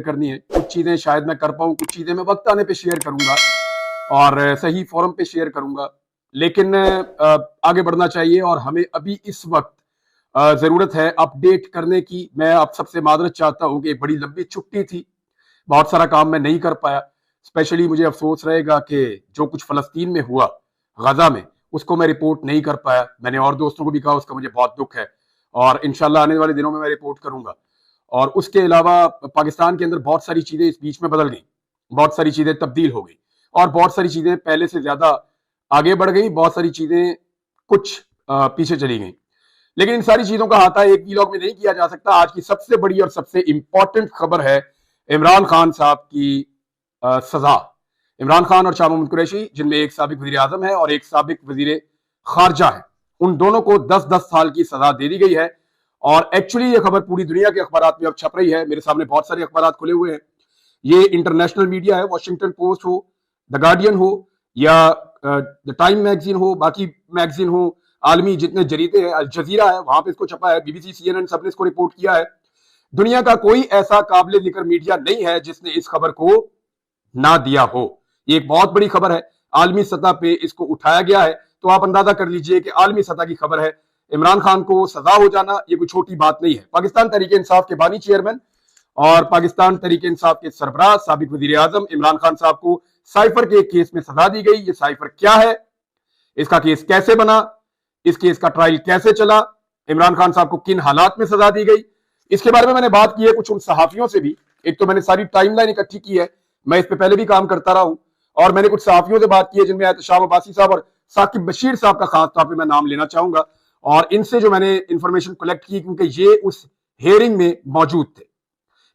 करनी है। कुछ चीजें शायद मैं कर पाऊं, कुछ चीजें मैं वक्त आने पे शेयर करूंगा और सही फोरम पे शेयर करूंगा। लेकिन आगे बढ़ना चाहिए और हमें अभी इस वक्त जरूरत है अपडेट करने की। मैं आप सबसे मादरत चाहता हूं कि एक बड़ी लंबी छुट्टी थी, बहुत सारा काम मैं नहीं कर पाया। स्पेशली मुझे अफसोस रहेगा कि जो कुछ फलस्तीन में हुआ, गजा में, उसको मैं रिपोर्ट नहीं कर पाया। मैंने और दोस्तों को भी कहा, उसका मुझे बहुत दुख है और इंशाल्लाह आने वाले दिनों में मैं रिपोर्ट करूंगा। और उसके अलावा पाकिस्तान के अंदर बहुत सारी चीजें इस बीच में बदल गई, बहुत सारी चीजें तब्दील हो गई और बहुत सारी चीजें पहले से ज्यादा आगे बढ़ गई, बहुत सारी चीजें कुछ पीछे चली गई। लेकिन इन सारी चीजों का अहाता एक वीलॉग में नहीं किया जा सकता। आज की सबसे बड़ी और सबसे इंपॉर्टेंट खबर है इमरान खान साहब की सजा। इमरान खान और शाह महमूद कुरैशी, जिनमें एक साबिक वजीर आजम है और एक साबिक वजीर खारजा है, उन दोनों को 10-10 साल की सजा दे दी गई है। और एक्चुअली ये खबर पूरी दुनिया के अखबार में अब छप रही है। मेरे सामने बहुत सारे अखबार खुले हुए हैं। ये इंटरनेशनल मीडिया है, वॉशिंगटन पोस्ट हो, द गार्डियन हो या द टाइम मैगजीन हो, बाकी मैगजीन हो, आलमी जितने जरीदे हैं, अल जजीरा है, वहां पे इसको छपा है, बीबीसी, सीएनएन, सबने इसको रिपोर्ट किया है। दुनिया का कोई ऐसा काबिल जिक्र मीडिया नहीं है जिसने इस खबर को ना दिया हो। ये एक बहुत बड़ी खबर है, आलमी सतह पे इसको उठाया गया है। तो आप अंदाजा कर लीजिए कि आलमी सतह की खबर है। इमरान खान को सजा हो जाना ये कोई छोटी बात नहीं है। पाकिस्तान तहरीक इंसाफ के बानी चेयरमैन और पाकिस्तान तहरीक इंसाफ के सरबराह साबिक वजीर आजम इमरान खान साहब को साइफर के एक केस में सजा दी गई। ये साइफर क्या है, इसका केस कैसे बना, इस केस का ट्रायल कैसे चला, इमरान खान साहब को किन हालात में सजा दी गई, इसके बारे में मैंने बात की है कुछ उन सहाफियों से भी। एक तो मैंने सारी टाइमलाइन इकट्ठी की है, मैं इस पे पहले भी काम करता रहा हूं, और मैंने कुछ सहाफियों से बात की है जिनमें एहतशाम अब्बासी साहब और साकिब बशीर साहब का खास तौर पर मैं नाम लेना चाहूंगा। और इनसे जो मैंने इंफॉर्मेशन कलेक्ट की, क्योंकि ये उस हेयरिंग में मौजूद थे,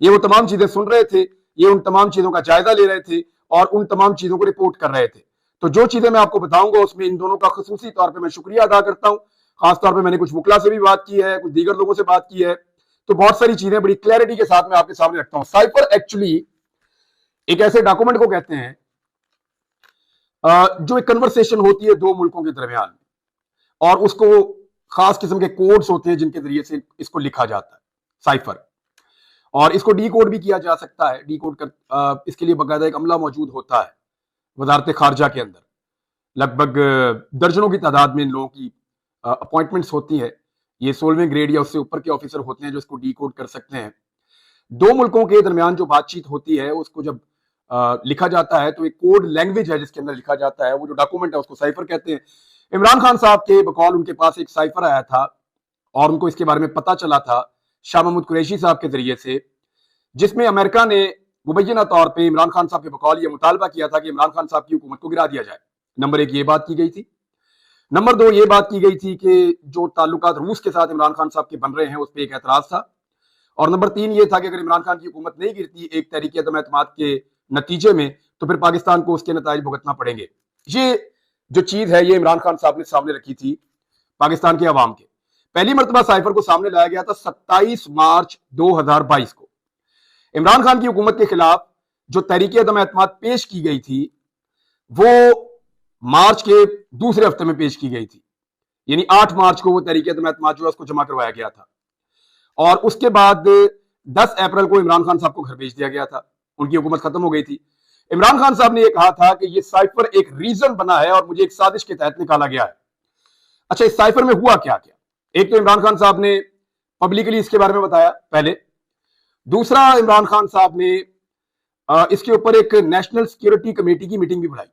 ये वो तमाम चीजें सुन रहे थे, ये उन तमाम चीजों का जायजा ले रहे थे और उन तमाम चीजों को रिपोर्ट कर रहे थे। तो जो चीजें मैं आपको बताऊंगा उसमें इन दोनों का खसूसी तौर पे मैं शुक्रिया अदा करता हूं। खासतौर पे मैंने कुछ वकला से भी बात की है, कुछ दीगर लोगों से बात की है, तो बहुत सारी चीजें बड़ी क्लैरिटी के साथ मैं आपके सामने रखता हूं। साइफर एक्चुअली एक ऐसे डॉक्यूमेंट को कहते हैं जो एक कन्वर्सेशन होती है दो मुल्कों के दरमियान, और उसको खास किस्म के कोड्स होते हैं जिनके जरिए से इसको लिखा जाता है, साइफर। और इसको डी कोड भी किया जा सकता है। डी कोड कर इसके लिए बाकायदा एक अमला मौजूद होता है वजारत खारजा के अंदर। लगभग दर्जनों की तादाद में इन लोगों की अपॉइंटमेंट्स होती है। ये 16वें ग्रेड या उससे ऊपर के ऑफिसर होते हैं जो इसको डी कोड कर सकते हैं। दो मुल्कों के दरमियान जो बातचीत होती है उसको जब लिखा जाता है तो एक कोड लैंग्वेज है जिसके अंदर लिखा जाता है। वो जो डॉक्यूमेंट है उसको साइफर कहते हैं। इमरान खान साहब के बकौल उनके पास एक साइफर आया था और उनको इसके बारे में पता चला था शाह महमूद कुरैशी साहब के जरिए से, जिसमें अमेरिका ने मुबैना तौर पर इमरान खान साहब के बकौल यह मुतालबा किया था कि इमरान खान साहब की हुकूमत को गिरा दिया जाए। नंबर एक, ये बात की गई थी। नंबर दो, ये बात की गई थी कि जो ताल्लुकात रूस के साथ इमरान खान साहब के बन रहे हैं उस पर एक एतराज था। और नंबर तीन ये था कि अगर इमरान खान की हुकूमत नहीं गिरती एक तहरीक अदम एतमाद के नतीजे में, तो फिर पाकिस्तान को उसके नताइज भुगतना पड़ेंगे। ये जो चीज है ये इमरान खान साहब ने सामने रखी थी पाकिस्तान के अवाम के। पहली मरतबा साइफर को सामने लाया गया था 27 मार्च 2022 को। इमरान खान की हुकूमत के खिलाफ जो तहरीक अदम एतमाद पेश की गई थी वो मार्च के दूसरे हफ्ते में पेश की गई थी, यानी 8 मार्च को वो तहरीक अदम एतमाद जो है उसको जमा करवाया गया था। और उसके बाद 10 अप्रैल को इमरान खान साहब को घर भेज दिया गया था, उनकी हुकूमत खत्म हो गई थी। इमरान खान साहब ने यह कहा था कि यह साइफर एक रीजन बना है और मुझे एक साजिश के तहत निकाला गया है। अच्छा, इस साइफर में हुआ क्या क्या? एक तो इमरान खान साहब ने पब्लिकली इसके बारे में बताया पहले। दूसरा, इमरान खान साहब ने इसके ऊपर एक नेशनल सिक्योरिटी कमेटी की मीटिंग भी बुलाई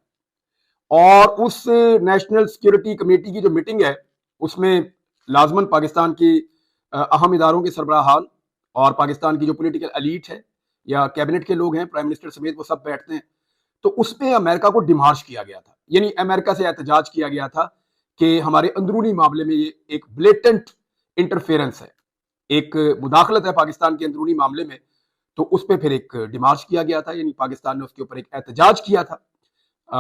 और उस नेशनल सिक्योरिटी कमेटी की जो मीटिंग है उसमें लाजमन पाकिस्तान के अहम इदारों के सरबराहान और पाकिस्तान की जो पॉलिटिकल एलीट है या कैबिनेट के लोग हैं, प्राइम मिनिस्टर समेत, वो सब बैठते हैं। तो उसमें अमेरिका को डिमार्श किया गया था, यानी अमेरिका से एहतजाज किया गया था कि हमारे अंदरूनी मामले में ये एक ब्लेटेंट इंटरफेरेंस है, एक मुदाखलत है पाकिस्तान के अंदरूनी मामले में। तो उस पर फिर एक डिमार्च किया गया था, यानी पाकिस्तान ने उसके ऊपर एक एहतजाज किया था।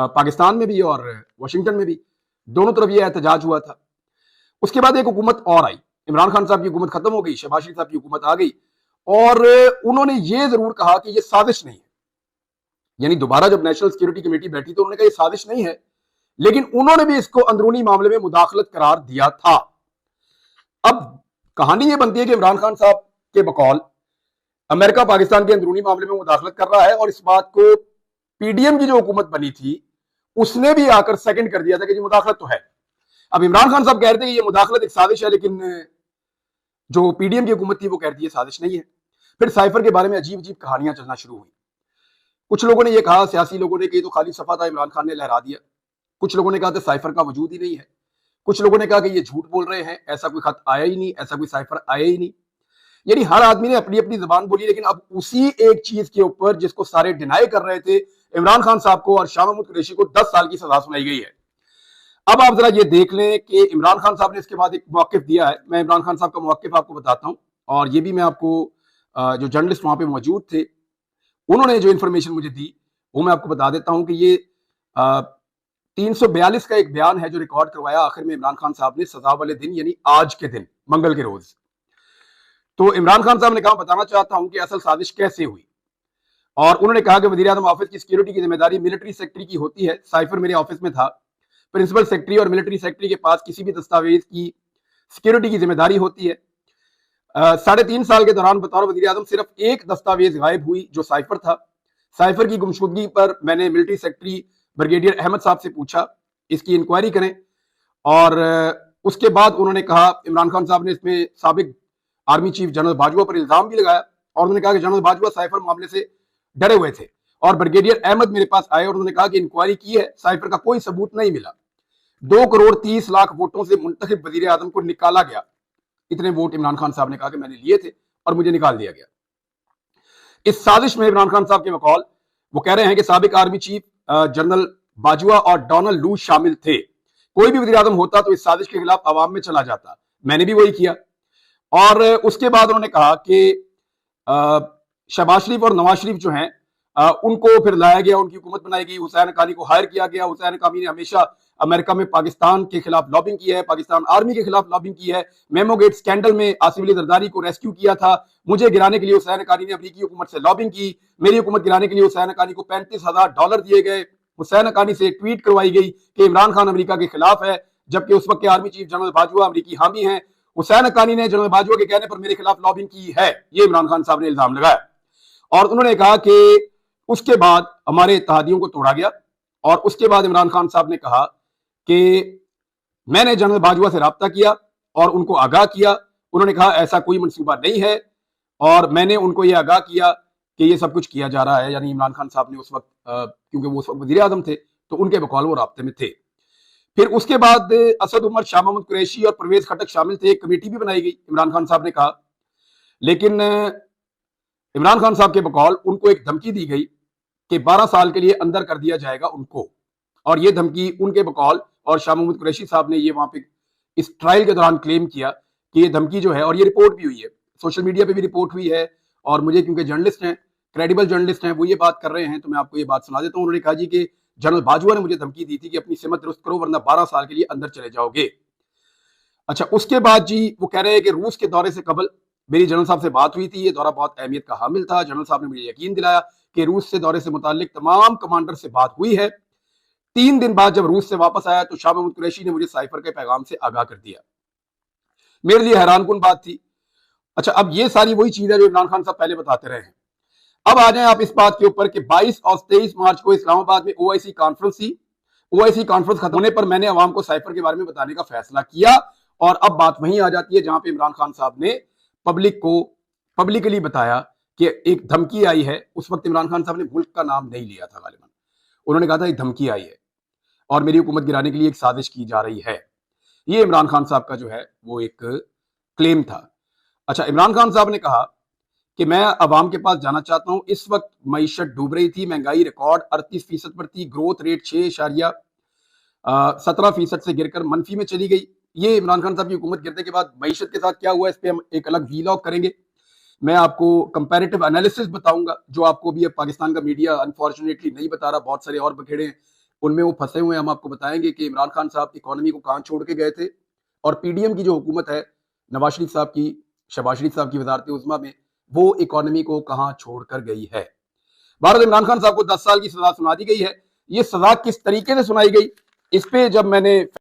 पाकिस्तान में भी और वाशिंगटन में भी, दोनों तरफ ये एहतजाज हुआ था। उसके बाद एक हुकूमत और आई, इमरान खान साहब की हुकूमत खत्म हो गई, शहबाज शरीफ साहब की हुकूमत आ गई और उन्होंने ये जरूर कहा कि ये साजिश नहीं है। यानी दोबारा जब नेशनल सिक्योरिटी कमेटी बैठी तो उन्होंने कहा ये साजिश नहीं है, लेकिन उन्होंने भी इसको अंदरूनी मामले में मुदाखलत करार दिया था। अब कहानी ये बनती है कि इमरान खान साहब के बकौल अमेरिका पाकिस्तान के अंदरूनी मामले में मुदाखलत कर रहा है और इस बात को पीडीएम की जो हुकूमत बनी थी उसने भी आकर सेकंड कर दिया था कि जी मुदाखलत तो है। अब इमरान खान साहब कह रहे थे कि ये मुदाखलत एक साजिश है, लेकिन जो पीडीएम की हुकूमत थी वो कहती है साजिश नहीं है। फिर साइफर के बारे में अजीब अजीब कहानियां चलना शुरू हुई। कुछ लोगों ने ये कहा, सियासी लोगों ने, कि ये तो खाली सफा था, इमरान खान ने लहरा दिया। कुछ लोगों ने कहा था साइफर का वजूद ही नहीं है। कुछ लोगों ने कहा कि ये झूठ बोल रहे हैं, ऐसा कोई खत आया ही नहीं, ऐसा कोई साइफर आया ही नहीं। यानी हर आदमी ने अपनी अपनी जबान बोली, लेकिन अब उसी एक चीज के ऊपर जिसको सारे डिनाई कर रहे थे, इमरान खान साहब को और शाह महमूद कुरैशी को 10 साल की सजा सुनाई गई है। अब आप जरा ये देख लें कि इमरान खान साहब ने इसके बाद एक मौकिफ दिया है। मैं इमरान खान साहब का मौकिफ आपको बताता हूं, और ये भी मैं आपको जो जर्नलिस्ट वहां पे मौजूद थे उन्होंने जो इन्फॉर्मेशन मुझे दी वो मैं आपको बता देता हूं कि ये 342 का एक बयान है जो रिकॉर्ड करवाया आखिर में इमरान खान साहब ने सजा वाले दिन, यानी आज के दिन, मंगल के रोज। तो इमरान खान साहब ने कहा, बताना चाहता हूं कि असल साजिश कैसे हुई। और उन्होंने कहा कि वज़ीर आज़म ऑफिस की सिक्योरिटी की जिम्मेदारी मिलिट्री सेक्रेटरी की होती है। साइफर मेरे ऑफिस में था। प्रिंसिपल सेक्रेटरी और मिलिट्री सेक्रेटरी के पास किसी भी दस्तावेज की सिक्योरिटी की जिम्मेदारी होती है। 3.5 साल के दौरान बतौर वज़ीर आज़म सिर्फ एक दस्तावेज गायब हुई जो साइफर था। साइफर की गुमशुदगी पर मैंने मिलिट्री सेक्रेटरी ब्रिगेडियर अहमद साहब से पूछा इसकी इंक्वायरी करें, और उसके बाद उन्होंने कहा, इमरान खान साहब ने इसमें साबिक आर्मी चीफ जनरल बाजवा पर इल्जाम भी लगाया, और उन्होंने कहा कि जनरल बाजवा साइफर मामले से डरे हुए थे। और ब्रिगेडियर अहमद मेरे पास आए और उन्होंने कहा कि इंक्वायरी की है, साइफर का कोई सबूत नहीं मिला। 2 करोड़ 30 लाख वोटों से मुंतखब वज़ीर आज़म को निकाला गया। इतने वोट इमरान खान साहब ने कहा कि मैंने लिए थे और मुझे निकाल दिया गया। इस साजिश में इमरान खान साहब के बकौल वो कह रहे हैं कि साबिक आर्मी चीफ जनरल बाजवा और डोनाल्ड लू शामिल थे। कोई भी वज़ीर आज़म होता तो इस साजिश के खिलाफ आवाम में चला जाता। मैंने भी वही किया। और उसके बाद उन्होंने कहा कि शहबाज शरीफ और नवाज शरीफ जो हैं उनको फिर लाया गया, उनकी हुकूमत बनाई गई, हुसैन हक्कानी को हायर किया गया। हुसैन हक्कानी ने हमेशा अमेरिका में पाकिस्तान के खिलाफ लॉबिंग की है, पाकिस्तान आर्मी के खिलाफ लॉबिंग की है। मेमो गेट स्कैंडल में आसिफ अली जरदारी को रेस्क्यू किया था। मुझे गिराने के लिए हुसैन हक्कानी ने अमेरिकी हुकूमत से लॉबिंग की। मेरी हुकूमत गिराने के लिए हुसैन हक्कानी को $35,000 दिए गए। हुसैन हक्कानी से ट्वीट करवाई गई कि इमरान खान अमेरिका के खिलाफ है, जबकि उस वक्त के आर्मी चीफ जनरल बाजवा अमेरिकी हामी हैं। हुसैन हक्कानी ने जनरल बाजवा के कहने पर मेरे खिलाफ लॉबिंग की है, ये इमरान खान साहब ने इल्जाम लगाया। और उन्होंने कहा कि उसके बाद हमारे इत्तेहादियों को तोड़ा गया। और उसके बाद इमरान खान साहब ने कहा कि मैंने जनरल बाजवा से राब्ता किया और उनको आगाह किया। उन्होंने कहा ऐसा कोई मंसूबा नहीं है, और मैंने उनको ये आगाह किया कि ये सब कुछ किया जा रहा है। यानी इमरान खान साहब ने उस वक्त, क्योंकि वो उस वक्त वज़ीर आज़म थे, तो उनके बकौल वो राब्ते में थे। फिर उसके बाद असद उमर, शाह महमूद कुरैशी और परवेज खटक शामिल थे। एक कमेटी भी बनाई गई, इमरान खान साहब ने कहा। लेकिन इमरान खान साहब के बकौल उनको एक धमकी दी गई कि 12 साल के लिए अंदर कर दिया जाएगा उनको। और ये धमकी उनके बकौल और शाह महमूद कुरैशी साहब ने ये वहां पे इस ट्रायल के दौरान क्लेम किया कि ये धमकी जो है, और ये रिपोर्ट भी हुई है, सोशल मीडिया पे भी रिपोर्ट हुई है, और मुझे क्योंकि जर्नलिस्ट हैं, क्रेडिबल जर्नलिस्ट हैं, वो ये बात कर रहे हैं, तो मैं आपको ये बात सुना देता हूँ। उन्होंने कहा जी कि जनरल बाजवा ने मुझे धमकी दी थी कि अपनी सिमत दुरुस्त करो वरना 12 साल के लिए अंदर चले जाओगे। अच्छा, उसके बाद जी वो कह रहे हैं कि रूस के दौरे से कबल मेरी जनरल साहब से बात हुई थी। ये दौरा बहुत अहमियत का हामिल था। जनरल साहब ने मुझे यकीन दिलाया कि रूस से दौरे से मुताल्लिक तमाम कमांडर से बात हुई है। 3 दिन बाद जब रूस से वापस आया तो शाह महमूद कुरैशी ने मुझे साइफर के पैगाम से आगाह कर दिया। मेरे लिए हैरानकुन बात थी। अच्छा, अब ये सारी वही चीज है जो इमरान खान साहब पहले बताते रहे हैं। अब आ जाए आप इस बात के ऊपर कि 22 और 23 मार्च को इस्लामाबाद में ओआईसी कॉन्फ्रेंस थी। ओआईसी कॉन्फ्रेंस खत्म होने पर मैंने अवाम को साइफर के बारे में बताने का फैसला किया, और अब बात वहीं आ जाती है जहां पे इमरान खान साहब ने पब्लिक को पब्लिकली बताया कि एक धमकी आई है। उस वक्त इमरान खान साहब ने मुल्क का नाम नहीं लिया था गालिबन। उन्होंने कहा था एक धमकी आई है और मेरी हुकूमत गिराने के लिए एक साजिश की जा रही है। ये इमरान खान साहब का जो है वो एक क्लेम था। अच्छा, इमरान खान साहब ने कहा कि मैं अवाम के पास जाना चाहता हूं। इस वक्त मईशत डूब रही थी, महंगाई रिकॉर्ड 38% पर थी, ग्रोथ रेट 6.17% से गिरकर मनफी में चली गई। ये इमरान खान साहब की हुकूमत गिरने के बाद मईशत के साथ क्या हुआ, इस पर हम एक अलग वीलॉग करेंगे। मैं आपको कंपैरेटिव एनालिसिस बताऊंगा जो आपको भी अब पाकिस्तान का मीडिया अनफॉर्चुनेटली नहीं बता रहा। बहुत सारे और बखेड़े हैं, उनमें वो फंसे हुए हैं। हम आपको बताएंगे कि इमरान खान साहब इकोनॉमी को कहां छोड़ के गए थे, और पीडीएम की जो हुकूमत है नवाज शरीफ साहब की, शहबाज शरीफ साहब की वजारत उज़्मा में, वो इकोनॉमी को कहां छोड़कर गई है। भारत इमरान खान साहब को 10 साल की सजा सुना दी गई है। ये सजा किस तरीके से सुनाई गई, इस पे जब मैंने